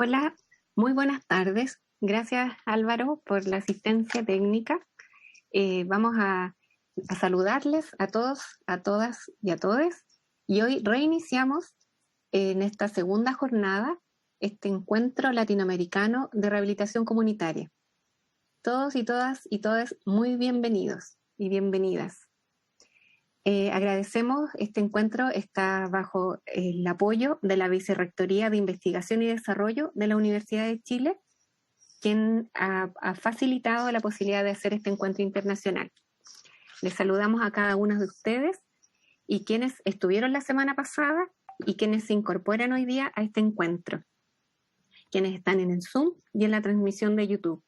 Hola, muy buenas tardes. Gracias Álvaro por la asistencia técnica. Vamos a saludarles a todos, a todas y a todes. Y hoy reiniciamos en esta segunda jornada este encuentro latinoamericano de rehabilitación comunitaria. Todos y todas y todes muy bienvenidos y bienvenidas. Agradecemos este encuentro, está bajo el apoyo de la Vicerrectoría de Investigación y Desarrollo de la Universidad de Chile, quien ha facilitado la posibilidad de hacer este encuentro internacional. Les saludamos a cada uno de ustedes y quienes estuvieron la semana pasada y quienes se incorporan hoy día a este encuentro, quienes están en el Zoom y en la transmisión de YouTube.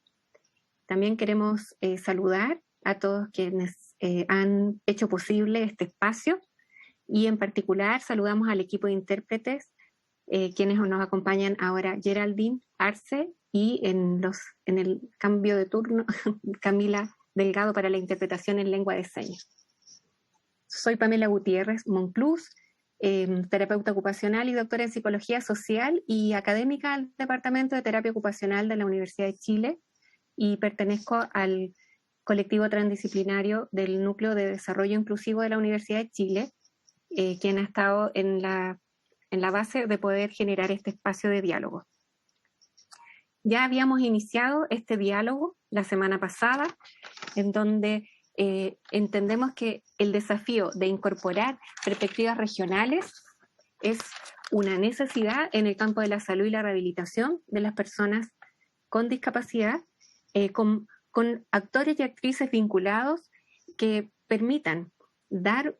También queremos saludar a todos quienes han hecho posible este espacio y en particular saludamos al equipo de intérpretes quienes nos acompañan ahora, Geraldine Arce y en el cambio de turno Camila Delgado para la interpretación en lengua de señas. Soy Pamela Gutiérrez Monclús, terapeuta ocupacional y doctora en psicología social y académica del Departamento de Terapia Ocupacional de la Universidad de Chile y pertenezco al colectivo transdisciplinario del Núcleo de Desarrollo Inclusivo de la Universidad de Chile, quien ha estado en la base de poder generar este espacio de diálogo. Ya habíamos iniciado este diálogo la semana pasada, en donde entendemos que el desafío de incorporar perspectivas regionales es una necesidad en el campo de la salud y la rehabilitación de las personas con discapacidad, con actores y actrices vinculados que permitan dar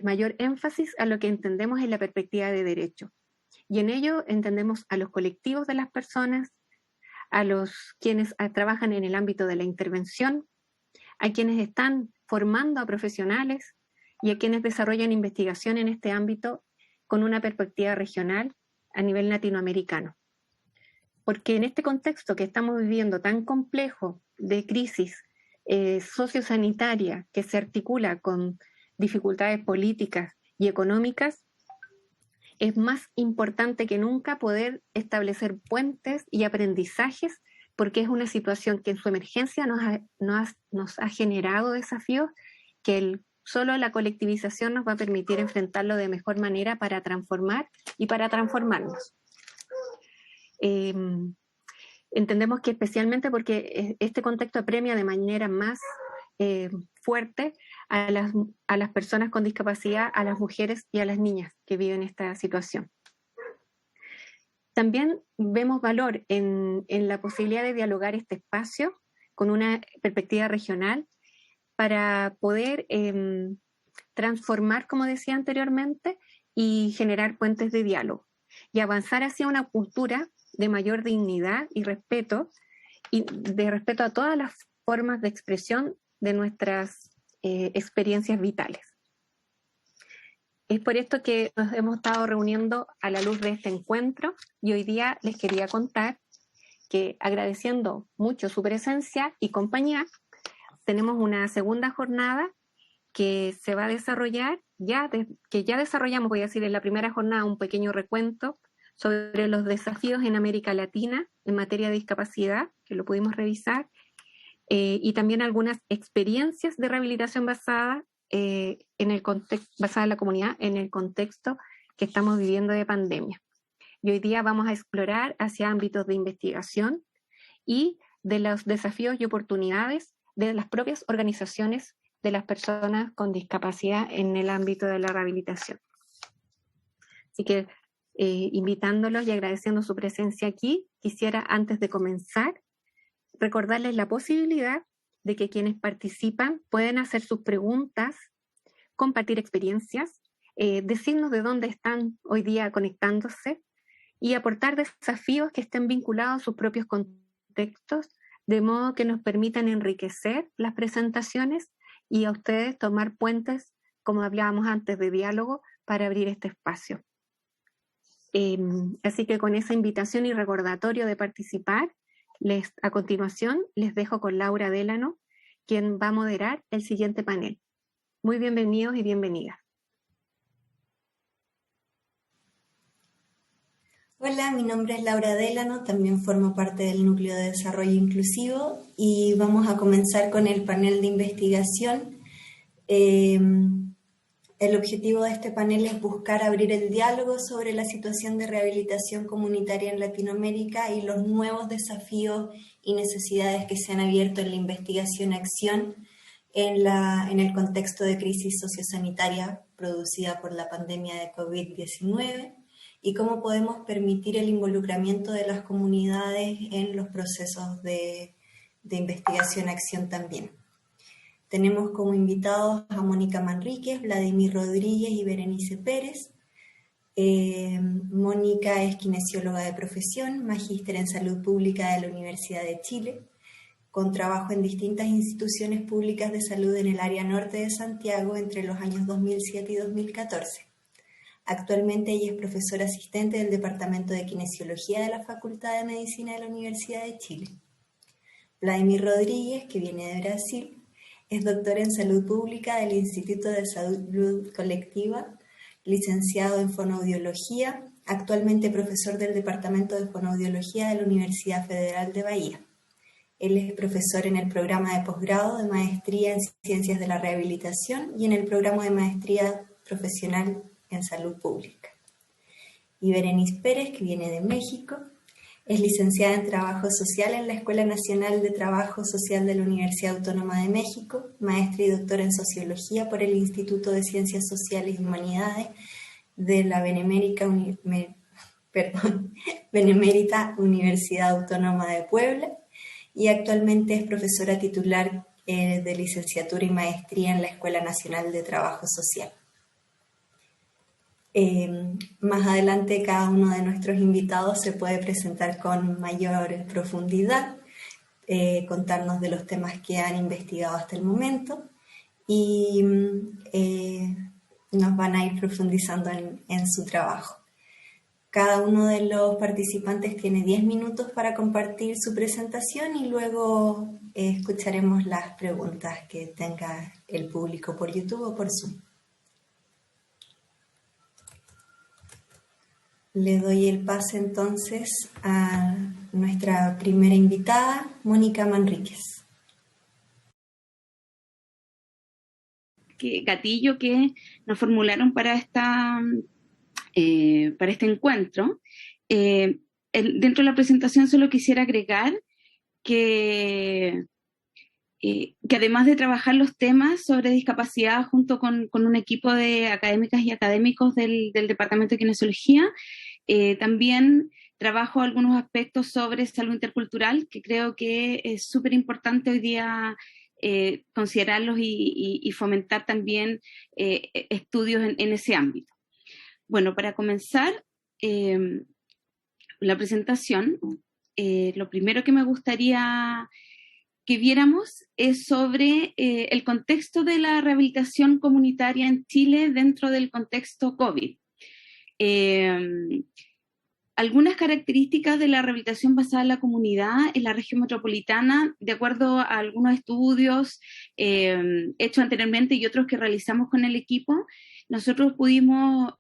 mayor énfasis a lo que entendemos en la perspectiva de derecho. Y en ello entendemos a los colectivos de las personas, a los quienes trabajan en el ámbito de la intervención, a quienes están formando a profesionales y a quienes desarrollan investigación en este ámbito con una perspectiva regional a nivel latinoamericano. Porque en este contexto que estamos viviendo tan complejo de crisis sociosanitaria que se articula con dificultades políticas y económicas, es más importante que nunca poder establecer puentes y aprendizajes, porque es una situación que en su emergencia nos ha generado desafíos que solo la colectivización nos va a permitir enfrentarlo de mejor manera para transformar y para transformarnos. Entendemos que especialmente porque este contexto apremia de manera más fuerte a las personas con discapacidad, a las mujeres y a las niñas que viven esta situación. También vemos valor en la posibilidad de dialogar este espacio con una perspectiva regional para poder transformar, como decía anteriormente, y generar puentes de diálogo y avanzar hacia una cultura de mayor dignidad y de respeto a todas las formas de expresión de nuestras experiencias vitales. Es por esto que nos hemos estado reuniendo a la luz de este encuentro y hoy día les quería contar que, agradeciendo mucho su presencia y compañía, tenemos una segunda jornada que se va a desarrollar, que ya desarrollamos, voy a decir, en la primera jornada un pequeño recuento sobre los desafíos en América Latina en materia de discapacidad, que lo pudimos revisar, y también algunas experiencias de rehabilitación basada en la comunidad, en el contexto que estamos viviendo de pandemia. Y hoy día vamos a explorar hacia ámbitos de investigación y de los desafíos y oportunidades de las propias organizaciones de las personas con discapacidad en el ámbito de la rehabilitación. Así que invitándolos y agradeciendo su presencia aquí, quisiera antes de comenzar recordarles la posibilidad de que quienes participan pueden hacer sus preguntas, compartir experiencias, decirnos de dónde están hoy día conectándose y aportar desafíos que estén vinculados a sus propios contextos, de modo que nos permitan enriquecer las presentaciones y a ustedes tomar puentes, como hablábamos antes, de diálogo para abrir este espacio. Así que con esa invitación y recordatorio de participar, a continuación les dejo con Laura Délano, quien va a moderar el siguiente panel. Muy bienvenidos y bienvenidas. Hola, mi nombre es Laura Délano, también formo parte del Núcleo de Desarrollo Inclusivo y vamos a comenzar con el panel de investigación. El objetivo de este panel es buscar abrir el diálogo sobre la situación de rehabilitación comunitaria en Latinoamérica y los nuevos desafíos y necesidades que se han abierto en la investigación-acción en el contexto de crisis sociosanitaria producida por la pandemia de COVID-19 y cómo podemos permitir el involucramiento de las comunidades en los procesos de investigación-acción también. Tenemos como invitados a Mónica Manríquez, Vladimir Rodríguez y Berenice Pérez. Mónica es kinesióloga de profesión, magíster en salud pública de la Universidad de Chile, con trabajo en distintas instituciones públicas de salud en el área norte de Santiago entre los años 2007 y 2014. Actualmente ella es profesora asistente del Departamento de Kinesiología de la Facultad de Medicina de la Universidad de Chile. Vladimir Rodríguez, que viene de Brasil, es doctor en salud pública del Instituto de Salud Colectiva, licenciado en fonoaudiología, actualmente profesor del Departamento de Fonoaudiología de la Universidad Federal de Bahía. Él es profesor en el programa de posgrado de maestría en Ciencias de la Rehabilitación y en el programa de maestría profesional en Salud Pública. Y Berenice Pérez, que viene de México, es licenciada en Trabajo Social en la Escuela Nacional de Trabajo Social de la Universidad Autónoma de México, maestra y doctora en Sociología por el Instituto de Ciencias Sociales y Humanidades de la Benemérita Universidad Autónoma de Puebla y actualmente es profesora titular de licenciatura y maestría en la Escuela Nacional de Trabajo Social. Más adelante cada uno de nuestros invitados se puede presentar con mayor profundidad, contarnos de los temas que han investigado hasta el momento y nos van a ir profundizando en su trabajo. Cada uno de los participantes tiene 10 minutos para compartir su presentación y luego escucharemos las preguntas que tenga el público por YouTube o por Zoom. Le doy el pase entonces a nuestra primera invitada, Mónica Manríquez. Gatillo que nos formularon para este encuentro. Dentro de la presentación solo quisiera agregar que además de trabajar los temas sobre discapacidad junto con un equipo de académicas y académicos del Departamento de Kinesiología, también trabajo algunos aspectos sobre salud intercultural que creo que es súper importante hoy día considerarlos y fomentar también estudios en ese ámbito. Bueno, para comenzar la presentación, lo primero que me gustaría que viéramos es sobre el contexto de la rehabilitación comunitaria en Chile dentro del contexto COVID. Algunas características de la rehabilitación basada en la comunidad en la región metropolitana, de acuerdo a algunos estudios hechos anteriormente y otros que realizamos con el equipo, nosotros pudimos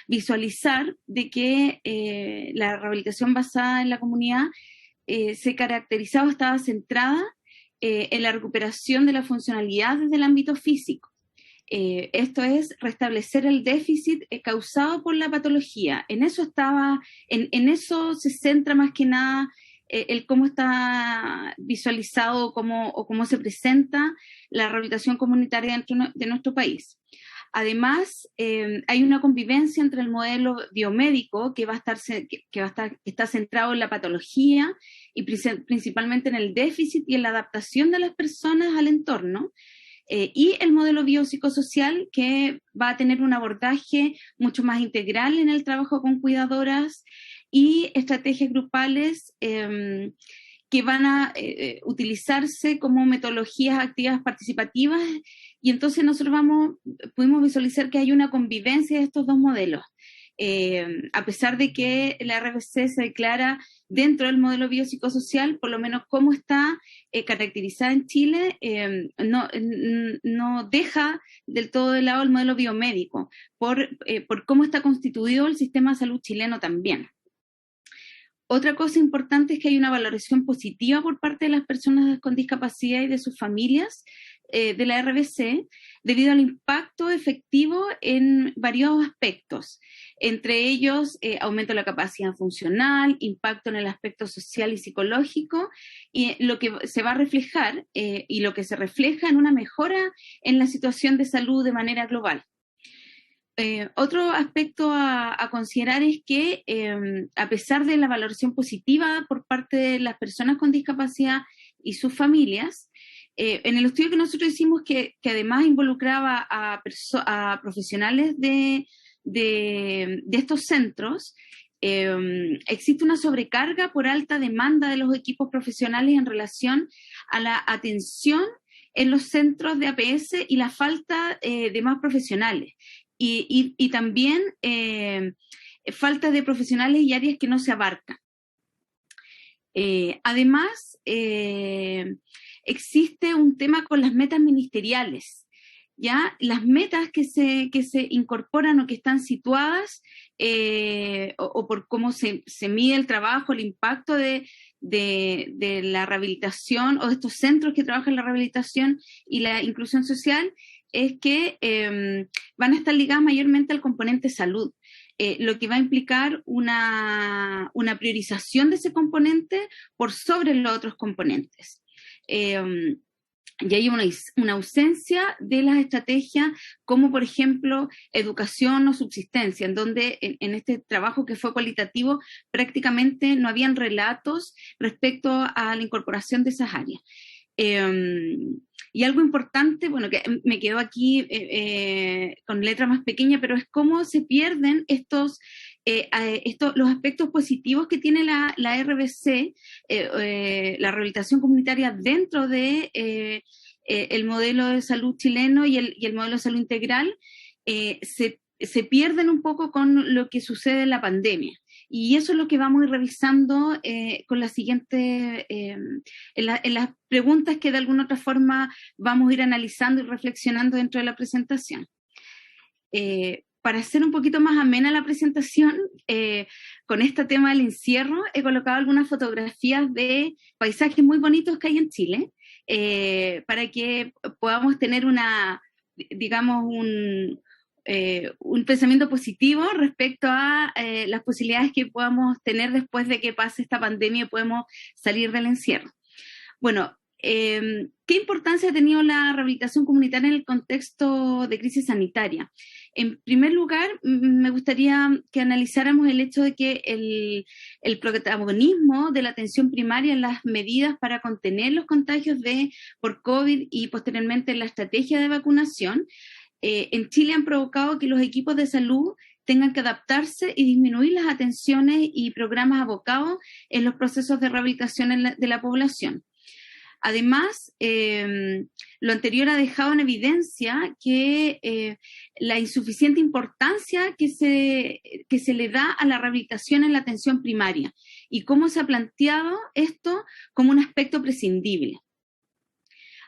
visualizar de que la rehabilitación basada en la comunidad se caracterizaba, estaba centrada en la recuperación de la funcionalidad desde el ámbito físico. Esto es restablecer el déficit causado por la patología. En eso eso se centra más que nada el cómo está visualizado o cómo se presenta la rehabilitación comunitaria dentro de nuestro país. Además, hay una convivencia entre el modelo biomédico que está centrado en la patología y principalmente en el déficit y en la adaptación de las personas al entorno, y el modelo biopsicosocial que va a tener un abordaje mucho más integral en el trabajo con cuidadoras y estrategias grupales que van a utilizarse como metodologías activas participativas, y entonces nosotros pudimos visualizar que hay una convivencia de estos dos modelos. A pesar de que la RBC se declara dentro del modelo biopsicosocial, por lo menos cómo está caracterizada en Chile, no deja del todo de lado el modelo biomédico, por cómo está constituido el sistema de salud chileno también. Otra cosa importante es que hay una valoración positiva por parte de las personas con discapacidad y de sus familias de la RBC, debido al impacto efectivo en varios aspectos, entre ellos aumento de la capacidad funcional, impacto en el aspecto social y psicológico, y lo que se va a reflejar y lo que se refleja en una mejora en la situación de salud de manera global. Otro aspecto a considerar es que a pesar de la valoración positiva por parte de las personas con discapacidad y sus familias, en el estudio que nosotros hicimos, que además involucraba a profesionales de estos centros, existe una sobrecarga por alta demanda de los equipos profesionales en relación a la atención en los centros de APS y la falta de más profesionales. Y también falta de profesionales y áreas que no se abarcan. Además, existe un tema con las metas ministeriales, ¿ya? Las metas que se incorporan o que están situadas, o por cómo se mide el trabajo, el impacto de la rehabilitación o de estos centros que trabajan la rehabilitación y la inclusión social, es que van a estar ligadas mayormente al componente salud, lo que va a implicar una priorización de ese componente por sobre los otros componentes. Y hay una ausencia de las estrategias como, por ejemplo, educación o subsistencia, en donde en este trabajo que fue cualitativo prácticamente no habían relatos respecto a la incorporación de esas áreas. Y algo importante, bueno, que me quedó aquí con letra más pequeña, pero es cómo se pierden los aspectos positivos que tiene la RBC, la rehabilitación comunitaria dentro de el modelo de salud chileno y el modelo de salud integral, se pierden un poco con lo que sucede en la pandemia. Y eso es lo que vamos a ir revisando con la siguiente, en las preguntas que de alguna otra forma vamos a ir analizando y reflexionando dentro de la presentación. Para hacer un poquito más amena la presentación, con este tema del encierro, he colocado algunas fotografías de paisajes muy bonitos que hay en Chile, para que podamos tener un pensamiento positivo respecto a las posibilidades que podamos tener después de que pase esta pandemia y podemos salir del encierro. Bueno, ¿qué importancia ha tenido la rehabilitación comunitaria en el contexto de crisis sanitaria? En primer lugar, me gustaría que analizáramos el hecho de que el protagonismo de la atención primaria en las medidas para contener los contagios por COVID y posteriormente en la estrategia de vacunación, en Chile han provocado que los equipos de salud tengan que adaptarse y disminuir las atenciones y programas abocados en los procesos de rehabilitación de la población. Además, lo anterior ha dejado en evidencia que la insuficiente importancia que se le da a la rehabilitación en la atención primaria y cómo se ha planteado esto como un aspecto prescindible.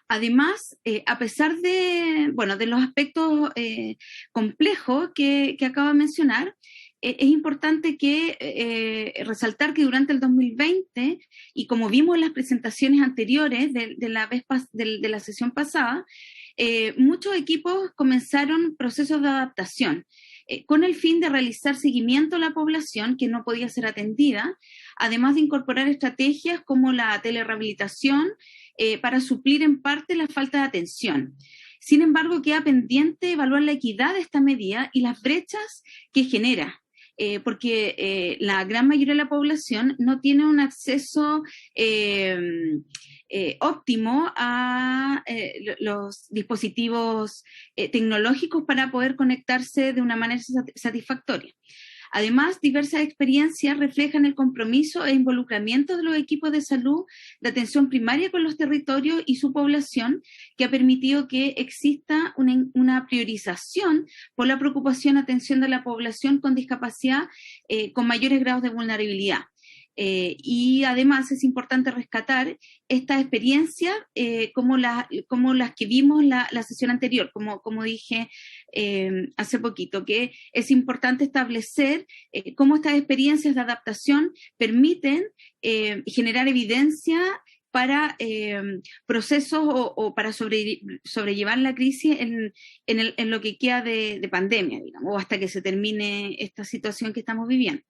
Además, a pesar de los aspectos complejos que acabo de mencionar, es importante resaltar que durante el 2020, y como vimos en las presentaciones anteriores de la sesión pasada, muchos equipos comenzaron procesos de adaptación con el fin de realizar seguimiento a la población que no podía ser atendida, además de incorporar estrategias como la telerehabilitación para suplir en parte la falta de atención. Sin embargo, queda pendiente evaluar la equidad de esta medida y las brechas que genera. Porque la gran mayoría de la población no tiene un acceso óptimo a los dispositivos tecnológicos para poder conectarse de una manera satisfactoria. Además, diversas experiencias reflejan el compromiso e involucramiento de los equipos de salud de atención primaria con los territorios y su población, que ha permitido que exista una priorización por la preocupación y atención de la población con discapacidad con mayores grados de vulnerabilidad. Y además es importante rescatar estas experiencias como las que vimos la sesión anterior, como dije hace poquito, que es importante establecer cómo estas experiencias de adaptación permiten generar evidencia para procesos o para sobrellevar la crisis en lo que queda de pandemia, digamos, o hasta que se termine esta situación que estamos viviendo.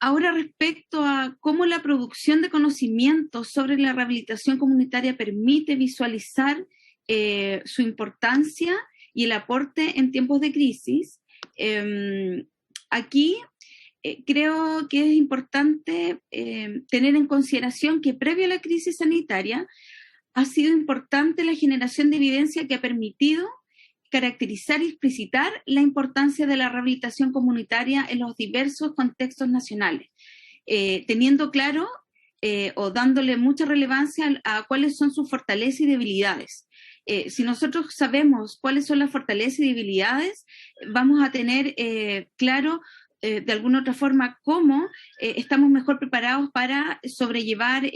Ahora, respecto a cómo la producción de conocimiento sobre la rehabilitación comunitaria permite visualizar su importancia y el aporte en tiempos de crisis, aquí creo que es importante tener en consideración que previo a la crisis sanitaria ha sido importante la generación de evidencia que ha permitido caracterizar y explicitar la importancia de la rehabilitación comunitaria en los diversos contextos nacionales, teniendo claro o dándole mucha relevancia a cuáles son sus fortalezas y debilidades. Si nosotros sabemos cuáles son las fortalezas y debilidades, vamos a tener claro de alguna otra forma cómo estamos mejor preparados para sobrellevar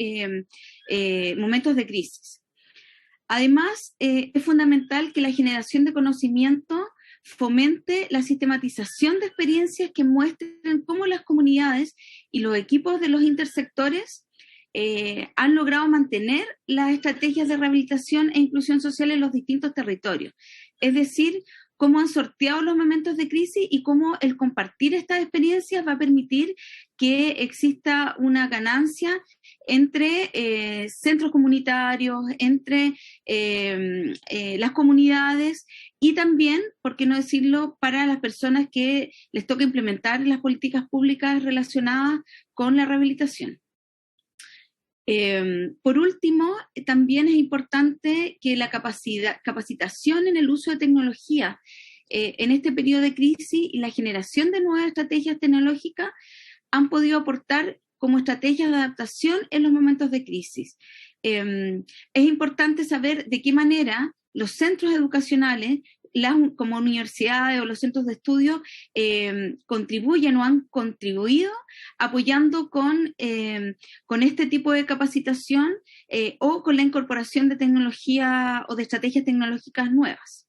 momentos de crisis. Además, es fundamental que la generación de conocimiento fomente la sistematización de experiencias que muestren cómo las comunidades y los equipos de los intersectores han logrado mantener las estrategias de rehabilitación e inclusión social en los distintos territorios. Es decir, cómo han sorteado los momentos de crisis y cómo el compartir estas experiencias va a permitir que exista una ganancia entre centros comunitarios, entre las comunidades y también, por qué no decirlo, para las personas que les toca implementar las políticas públicas relacionadas con la rehabilitación. Por último, también es importante que la capacitación en el uso de tecnología en este periodo de crisis y la generación de nuevas estrategias tecnológicas han podido aportar como estrategias de adaptación en los momentos de crisis. Es importante saber de qué manera los centros educacionales, como universidades o los centros de estudio, contribuyen o han contribuido apoyando con este tipo de capacitación o con la incorporación de tecnología o de estrategias tecnológicas nuevas.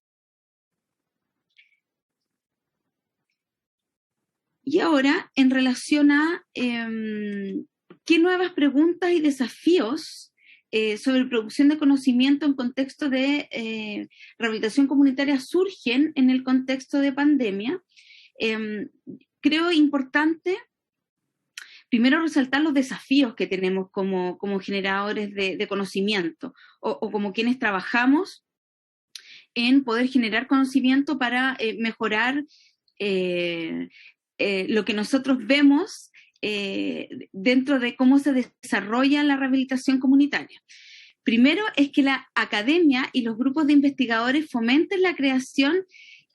Y ahora, en relación a qué nuevas preguntas y desafíos sobre producción de conocimiento en contexto de rehabilitación comunitaria surgen en el contexto de pandemia, creo importante primero resaltar los desafíos que tenemos como generadores de conocimiento o como quienes trabajamos en poder generar conocimiento para mejorar lo que nosotros vemos dentro de cómo se desarrolla la rehabilitación comunitaria. Primero es que la academia y los grupos de investigadores fomenten la creación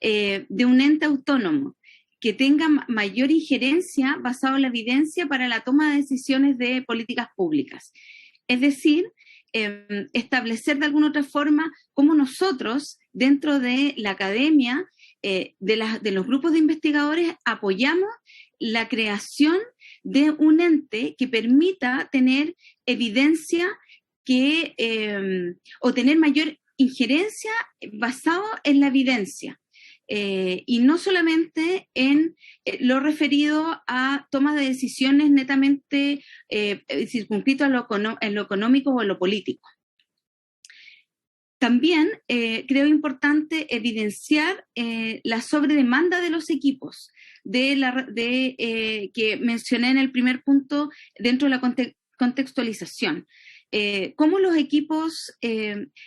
de un ente autónomo que tenga mayor injerencia basado en la evidencia para la toma de decisiones de políticas públicas. Es decir, establecer de alguna otra forma cómo nosotros, dentro de la academia, de los grupos de investigadores, apoyamos la creación de un ente que permita tener evidencia o tener mayor injerencia basado en la evidencia. Y no solamente en lo referido a tomas de decisiones netamente circunscrito en lo económico o en lo político. También creo importante evidenciar la sobredemanda de los equipos, que mencioné en el primer punto dentro de la contextualización. Cómo los equipos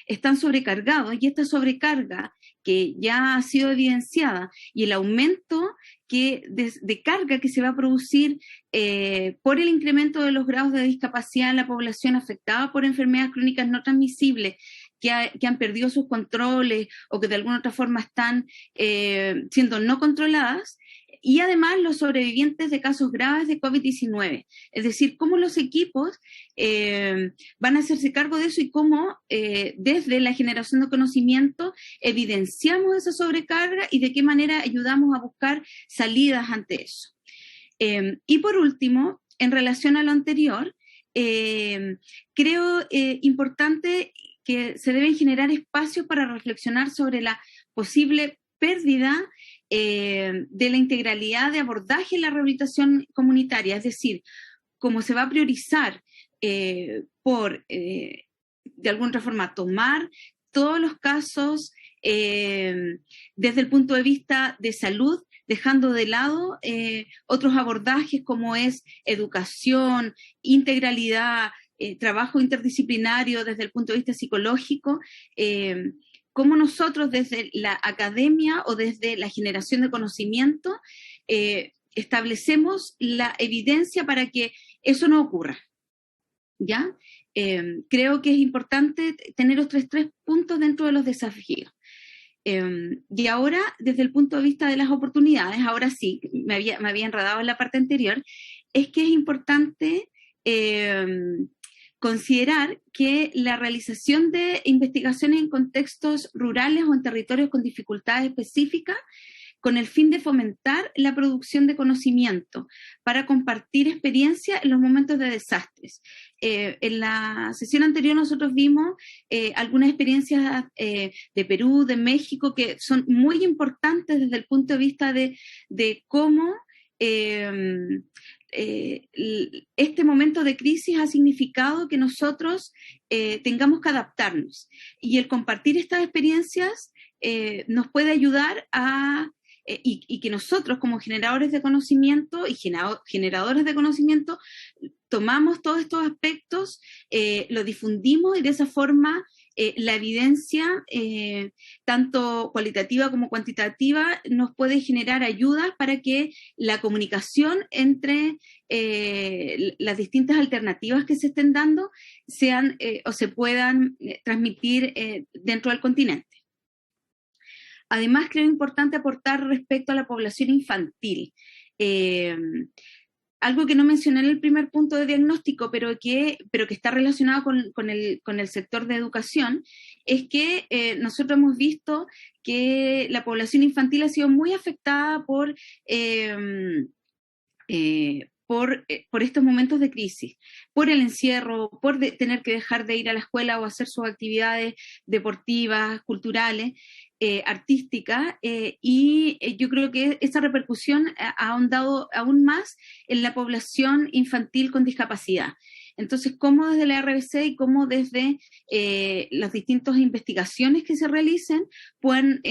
están sobrecargados, y esta sobrecarga que ya ha sido evidenciada y el aumento de carga que se va a producir por el incremento de los grados de discapacidad en la población afectada por enfermedades crónicas no transmisibles que han perdido sus controles o que de alguna otra forma están siendo no controladas, y además los sobrevivientes de casos graves de COVID-19. Es decir, cómo los equipos van a hacerse cargo de eso y cómo desde la generación de conocimiento evidenciamos esa sobrecarga y de qué manera ayudamos a buscar salidas ante eso. Y por último, en relación a lo anterior, creo importante que se deben generar espacios para reflexionar sobre la posible pérdida de la integralidad de abordaje en la rehabilitación comunitaria, es decir, cómo se va a priorizar por, de alguna otra forma, tomar todos los casos desde el punto de vista de salud, dejando de lado otros abordajes como es educación, integralidad, trabajo interdisciplinario desde el punto de vista psicológico, cómo nosotros desde la academia o desde la generación de conocimiento establecemos la evidencia para que eso no ocurra, ¿ya? Creo que es importante tener estos tres puntos dentro de los desafíos. Y ahora, desde el punto de vista de las oportunidades, ahora sí, me había enredado en la parte anterior, es que es importante considerar que la realización de investigaciones en contextos rurales o en territorios con dificultades específicas con el fin de fomentar la producción de conocimiento para compartir experiencia en los momentos de desastres. En la sesión anterior nosotros vimos algunas experiencias de Perú, de México, que son muy importantes desde el punto de vista de cómo este momento de crisis ha significado que nosotros tengamos que adaptarnos. Y el compartir estas experiencias nos puede ayudar a y que nosotros como generadores de conocimiento y generadores de conocimiento tomamos todos estos aspectos, lo difundimos y de esa forma la evidencia, tanto cualitativa como cuantitativa, nos puede generar ayudas para que la comunicación entre las distintas alternativas que se estén dando sean o se puedan transmitir dentro del continente. Además, creo importante aportar respecto a la población infantil. Algo que no mencioné en el primer punto de diagnóstico, pero que está relacionado con el sector de educación, es que nosotros hemos visto que la población infantil ha sido muy afectada por estos momentos de crisis, por el encierro, por tener que dejar de ir a la escuela o hacer sus actividades deportivas, culturales, artísticas, y yo creo que esa repercusión ha ahondado aún más en la población infantil con discapacidad. Entonces, cómo desde la RBC y cómo desde las distintas investigaciones que se realicen pueden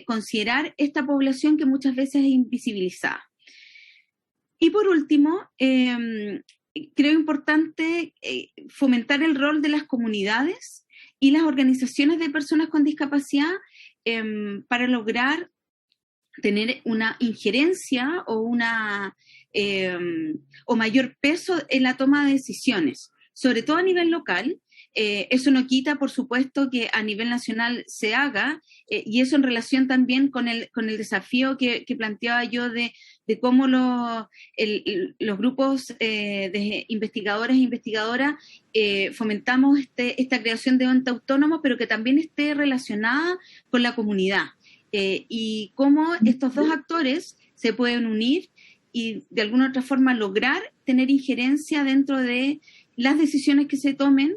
considerar esta población que muchas veces es invisibilizada. Y por último, creo importante fomentar el rol de las comunidades y las organizaciones de personas con discapacidad para lograr tener una injerencia o mayor peso en la toma de decisiones, sobre todo a nivel local. Eso no quita, por supuesto, que a nivel nacional se haga, y eso en relación también con el desafío que planteaba yo de cómo los grupos de investigadores e investigadoras fomentamos esta creación de ente autónomo, pero que también esté relacionada con la comunidad, y cómo estos dos actores se pueden unir y de alguna otra forma lograr tener injerencia dentro de las decisiones que se tomen,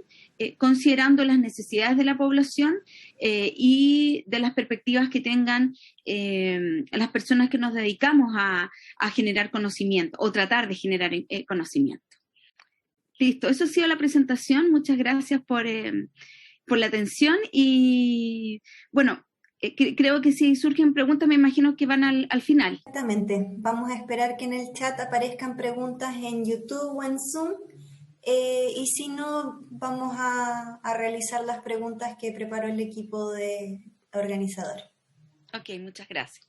considerando las necesidades de la población y de las perspectivas que tengan las personas que nos dedicamos a generar conocimiento o tratar de generar conocimiento. Listo, eso ha sido la presentación. Muchas gracias por la atención y bueno, creo que si surgen preguntas me imagino que van al final. Exactamente, vamos a esperar que en el chat aparezcan preguntas en YouTube o en Zoom. Y si no, vamos a realizar las preguntas que preparó el equipo de organizador. Ok, muchas gracias.